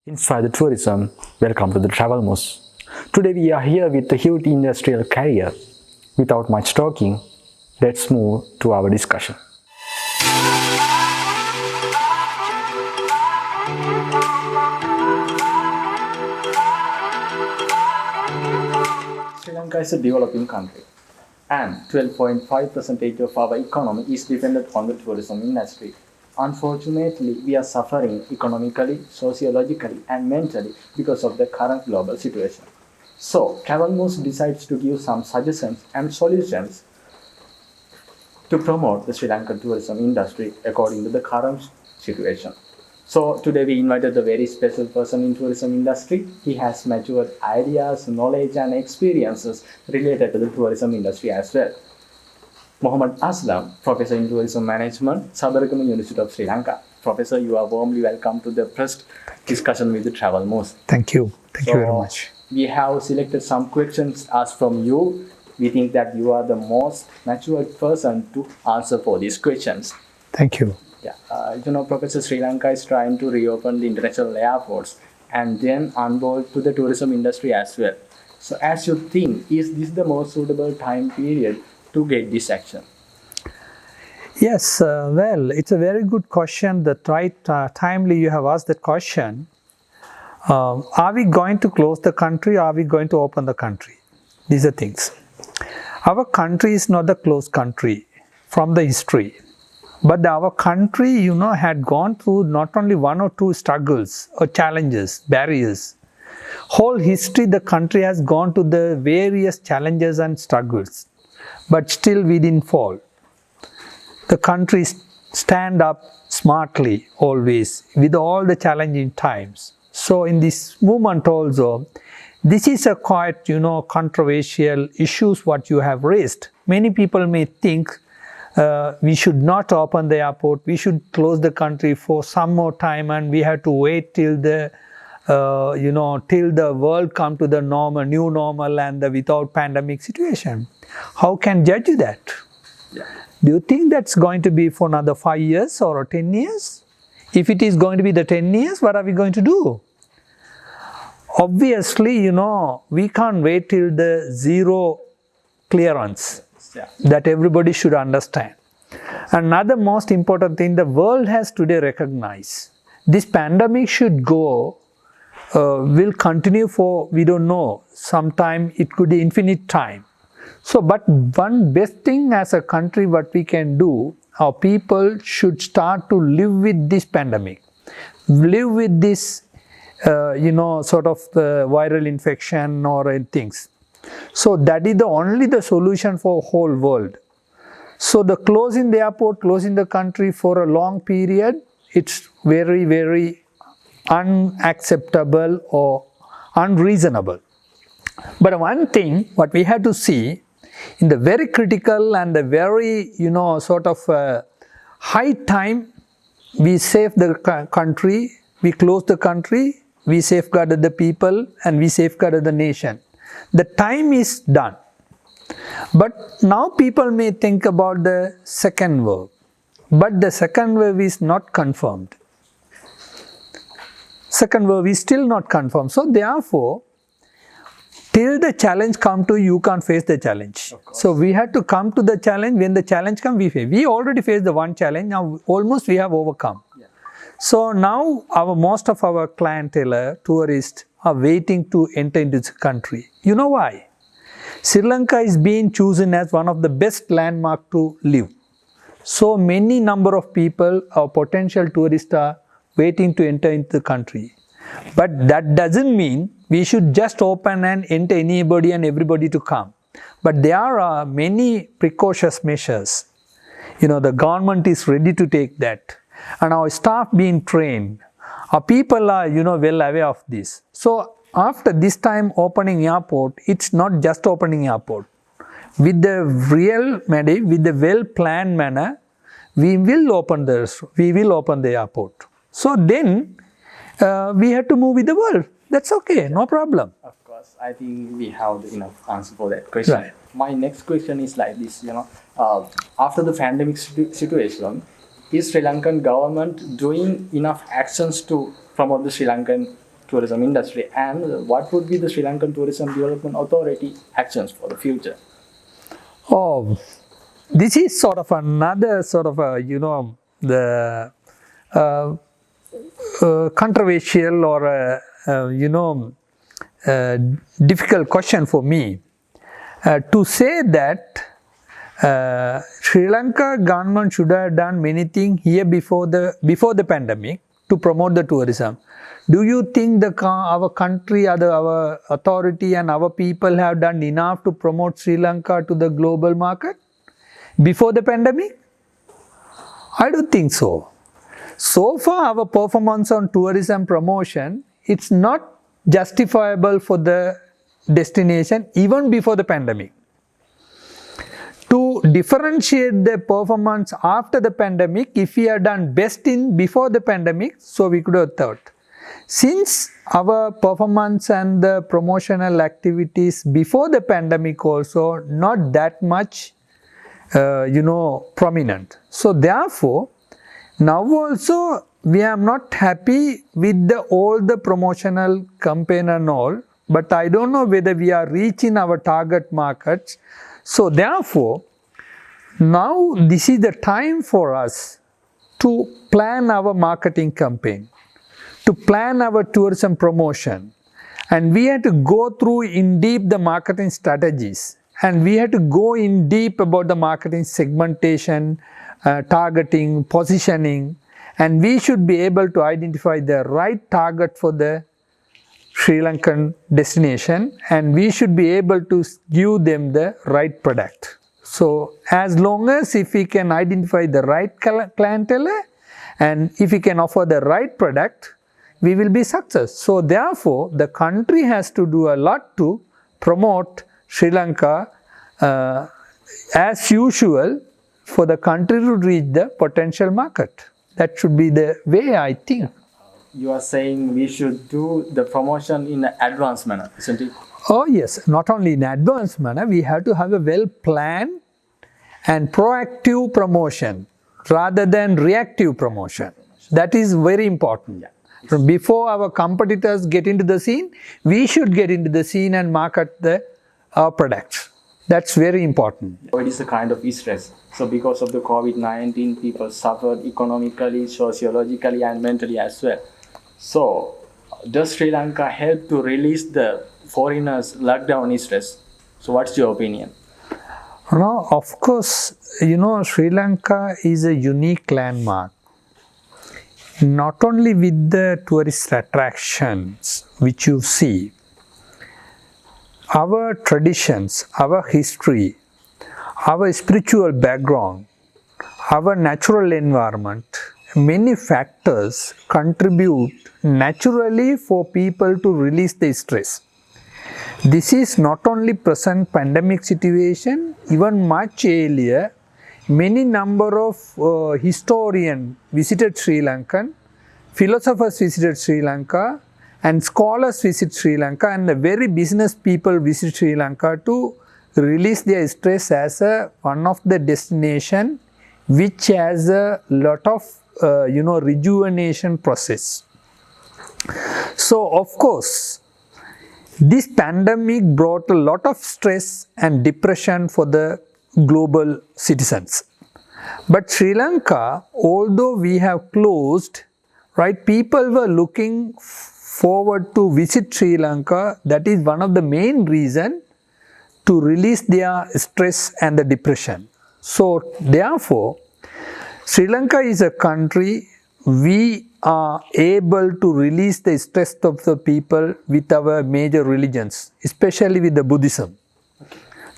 Inspire the tourism. Welcome to the Travel Moose. Today we are here with a huge industrial career. Without much talking, let's move to our discussion. Sri Lanka is a developing country, and 12.5% of our economy is dependent on the tourism industry. Unfortunately, we are suffering economically, sociologically, and mentally because of the current global situation. So, Travelmoose decides to give some suggestions and solutions to promote the Sri Lankan tourism industry according to the current situation. So today we invited a very special person in tourism industry. He has matured ideas, knowledge and experiences related to the tourism industry as well. Mohamad Aslam, Professor in Tourism Management, Sabaragamuwa University of Sri Lanka. Professor, you are warmly welcome to the first discussion with the Travel Moose. Thank you. Thank you very much. We have selected some questions asked from you. We think that you are the most matured person to answer for these questions. Thank you. Yeah, Professor, Sri Lanka is trying to reopen the international airports and then onboard to the tourism industry as well. So, as you think, is this the most suitable time period to get this action? Yes, well, it's a very good question. The right timely you have asked that question. Are we going to close the country? Or are we going to open the country? These are things. Our country is not a closed country from the history. But our country, had gone through not only one or two struggles or challenges, barriers. Whole history, the country has gone to the various challenges and struggles. But still we didn't fall. The country stand up smartly always with all the challenging times. So in this movement also, this is a quite, controversial issues what you have raised. Many people may think we should not open the airport, we should close the country for some more time and we have to wait till the till the world come to the new normal and the without pandemic situation. How can judge that? Yeah. Do you think that's going to be for another 5 years or 10 years? If it is going to be the 10 years, what are we going to do? Obviously, we can't wait till the zero clearance. Yeah. That everybody should understand. Another most important thing the world has today recognized. This pandemic should go, will continue for, we don't know, sometime it could be infinite time. So, but one best thing as a country what we can do, our people should start to live with this pandemic. Live with this, sort of the viral infection or things. So that is only the solution for whole world. So the closing the airport, closing the country for a long period, it's very, very unacceptable or unreasonable. But one thing what we have to see in the very critical and the very, sort of high time, we save the country, we close the country, we safeguarded the people and we safeguarded the nation. The time is done. But now people may think about the second wave. But the second wave is not confirmed. Second wave is still not confirmed. So therefore, till the challenge come to you can't face the challenge. So we have to come to the challenge. When the challenge comes, we face. We already faced the one challenge. Now almost we have overcome. Yeah. So now most of our clientele, tourists, are waiting to enter into this country. You know why? Sri Lanka is being chosen as one of the best landmarks to live. So many number of people or potential tourists are waiting to enter into the country. But that doesn't mean we should just open and enter anybody and everybody to come. But there are many precautionary measures. The government is ready to take that. And our staff being trained. Our people are, well aware of this. So, after this time opening airport, it's not just opening airport. With the real, with the well-planned manner, we will open the airport. So then, we have to move with the world. That's okay, no problem. Of course, I think we have enough answer for that question. Right. My next question is like this, after the pandemic situation, is Sri Lankan government doing enough actions to promote the Sri Lankan tourism industry, and what would be the Sri Lankan Tourism Development Authority actions for the future? Oh, this is sort of another sort of the uh, controversial or difficult question for me to say that Sri Lanka government should have done many things here before the pandemic to promote the tourism. Do you think our country, our authority and our people have done enough to promote Sri Lanka to the global market before the pandemic? I don't think so. So far, our performance on tourism promotion, it's not justifiable for the destination even before the pandemic. To differentiate the performance after the pandemic, if we had done best in before the pandemic, so we could have thought. Since our performance and the promotional activities before the pandemic also not that much prominent. So therefore, now also we are not happy with all the promotional campaign and all, but I don't know whether we are reaching our target markets. So therefore, now this is the time for us to plan our marketing campaign, to plan our tourism promotion, and we had to go through in deep the marketing strategies, and we had to go in deep about the marketing segmentation, targeting, positioning, and we should be able to identify the right target for the Sri Lankan destination, and we should be able to give them the right product. So as long as if we can identify the right clientele and if we can offer the right product, we will be success. So therefore, the country has to do a lot to promote Sri Lanka as usual for the country to reach the potential market. That should be the way I think. You are saying we should do the promotion in an advanced manner, isn't it? Oh yes, not only in advanced manner, we have to have a well-planned and proactive promotion rather than reactive promotion. That is very important. Yeah. Before our competitors get into the scene, we should get into the scene and market our products. That's very important. It is a kind of stress. So because of the COVID-19, people suffered economically, sociologically and mentally as well. So does Sri Lanka help to release the foreigners' lockdown stress? So what's your opinion? No, of course, Sri Lanka is a unique landmark. Not only with the tourist attractions which you see, our traditions, our history, our spiritual background, our natural environment, many factors contribute naturally for people to release the stress. This is not only present pandemic situation, even much earlier, many number of historians visited Sri Lanka, philosophers visited Sri Lanka, and scholars visit Sri Lanka, and the very business people visit Sri Lanka to release their stress as one of the destination which has a lot of rejuvenation process. So of course, this pandemic brought a lot of stress and depression for the global citizens. But Sri Lanka, although we have closed, right, people were looking forward to visit Sri Lanka. That is one of the main reasons to release their stress and the depression. So therefore, Sri Lanka is a country we are able to release the stress of the people with our major religions, especially with the Buddhism,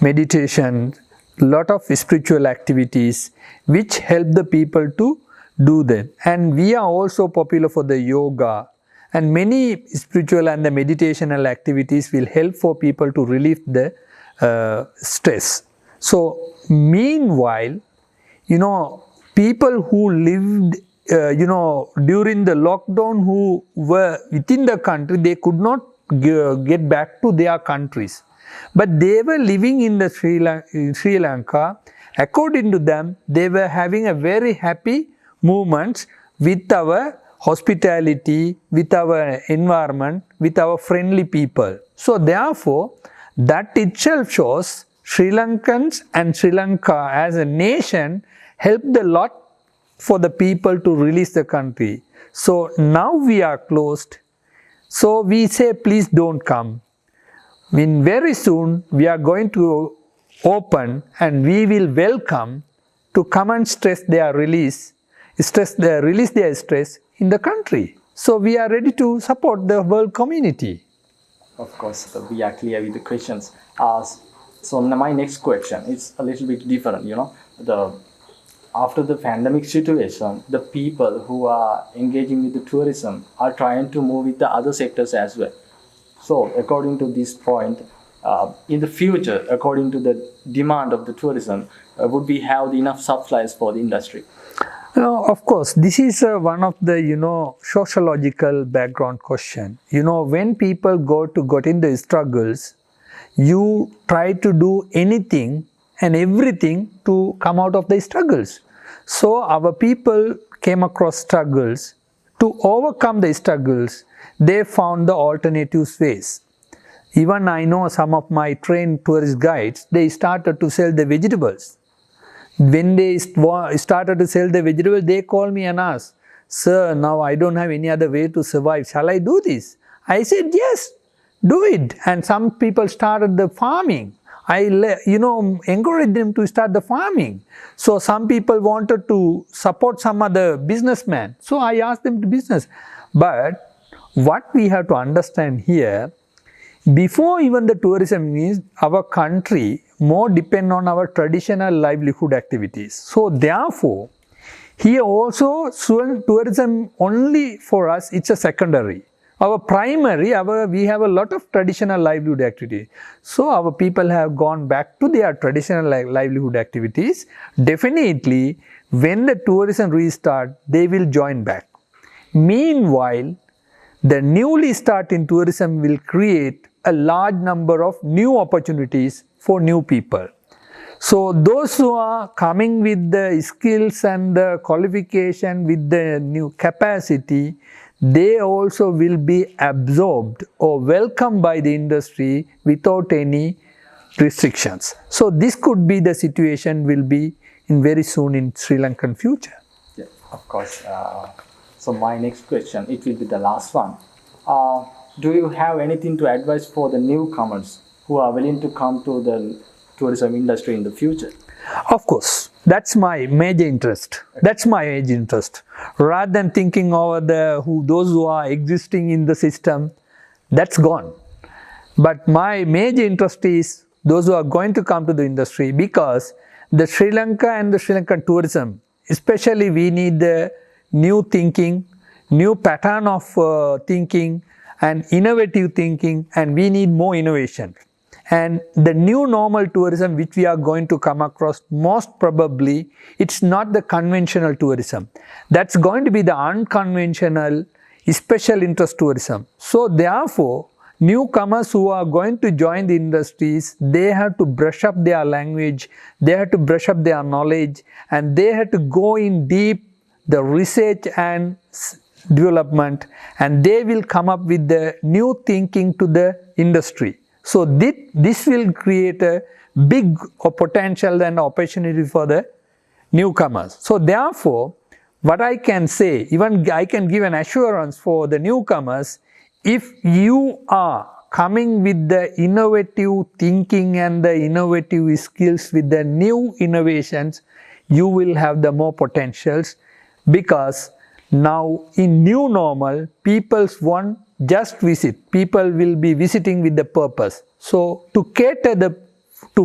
meditation, lot of spiritual activities which help the people to do that. And we are also popular for the yoga, and many spiritual and the meditational activities will help for people to relieve the stress. So meanwhile, people who lived during the lockdown, who were within the country, they could not get back to their countries. But they were living in the Sri Lanka. According to them, they were having a very happy moments with our hospitality, with our environment, with our friendly people. So therefore, that itself shows Sri Lankans and Sri Lanka as a nation helped a lot for the people to release the country. So now we are closed. So we say, please don't come. Very soon we are going to open and we will welcome to come and release their stress in the country. So we are ready to support the world community. Of course, we are clear with the questions. So my next question is a little bit different. After the pandemic situation, the people who are engaging with the tourism are trying to move with the other sectors as well. So according to this point, in the future, according to the demand of the tourism, would we have enough supplies for the industry? Of course, this is one of the sociological background question. When people got in the struggles, you try to do anything and everything to come out of the struggles. So our people came across struggles. To overcome the struggles, they found the alternative ways. Even I know some of my trained tourist guides, they started to sell the vegetables. When they started to sell the vegetables, they call me and ask, "Sir, now I don't have any other way to survive. Shall I do this?" I said, "Yes, do it." And some people started the farming. I encouraged them to start the farming. So some people wanted to support some other businessman. So I asked them to business. But what we have to understand here, before even the tourism is, our country more depend on our traditional livelihood activities. So therefore, here also tourism only for us, it's a secondary. Our primary, we have a lot of traditional livelihood activity. So our people have gone back to their traditional livelihood activities. Definitely, when the tourism restart, they will join back. Meanwhile, the newly start in tourism will create a large number of new opportunities for new people. So those who are coming with the skills and the qualification with the new capacity, they also will be absorbed or welcomed by the industry without any restrictions. So this could be the situation will be in very soon in Sri Lankan future. Yeah, of course. So my next question, it will be the last one. Do you have anything to advise for the newcomers who are willing to come to the tourism industry in the future? Of course, that's my major interest. That's my major interest. Rather than thinking over those who are existing in the system, that's gone. But my major interest is those who are going to come to the industry, because the Sri Lanka and the Sri Lankan tourism, especially we need the new thinking, new pattern of thinking and innovative thinking, and we need more innovation. And the new normal tourism which we are going to come across, most probably, it's not the conventional tourism. That's going to be the unconventional, special interest tourism. So therefore, newcomers who are going to join the industries, they have to brush up their language, they have to brush up their knowledge, and they have to go in deep the research and development, and they will come up with the new thinking to the industry. So this will create a big potential and opportunity for the newcomers. So therefore, what I can say, even I can give an assurance for the newcomers, if you are coming with the innovative thinking and the innovative skills with the new innovations, you will have the more potentials, because now in new normal, people won't just visit. People will be visiting with the purpose. So to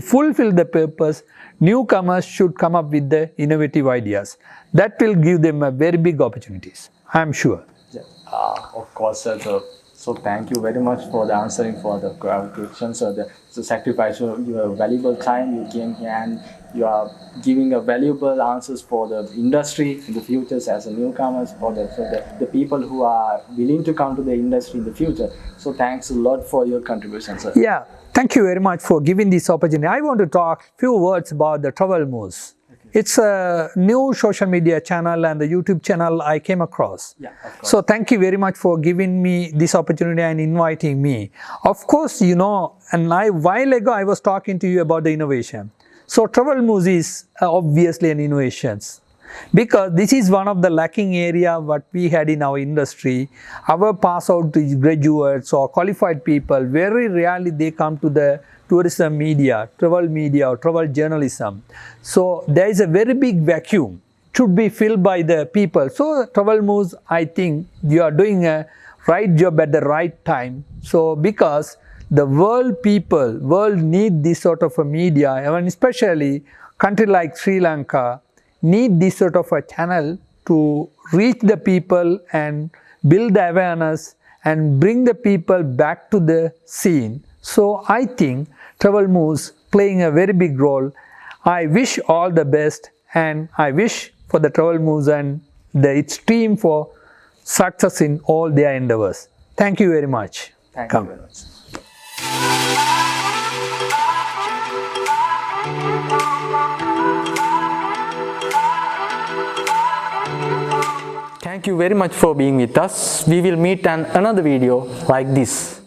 fulfill the purpose, newcomers should come up with the innovative ideas. That will give them a very big opportunities, I am sure. Yeah. Of course, sir. So thank you very much for the answering for the questions. So sacrifice your valuable time. You came here and you are giving a valuable answers for the industry in the future as a newcomers, for the people who are willing to come to the industry in the future. So thanks a lot for your contribution, sir. Yeah, thank you very much for giving this opportunity. I want to talk few words about the travel moves. Okay. it's a new social media channel and the YouTube channel I came across. Yeah, of course. So thank you very much for giving me this opportunity and inviting me. Of course, you know, and while ago I was talking to you about the innovation. So travel moves is obviously an innovation, because this is one of the lacking area what we had in our industry. Our pass out graduates or qualified people, very rarely they come to the tourism media or travel journalism. So there is a very big vacuum should be filled by the people. So travel moves, I think you are doing a right job at the right time. So because the world need this sort of a media, and especially country like Sri Lanka need this sort of a channel to reach the people and build the awareness and bring the people back to the scene. So I think travel moves playing a very big role. I wish all the best, and I wish for the travel moves and its team for success in all their endeavors. Thank you very much. Thank you very much. Thank you very much for being with us. We will meet in another video like this.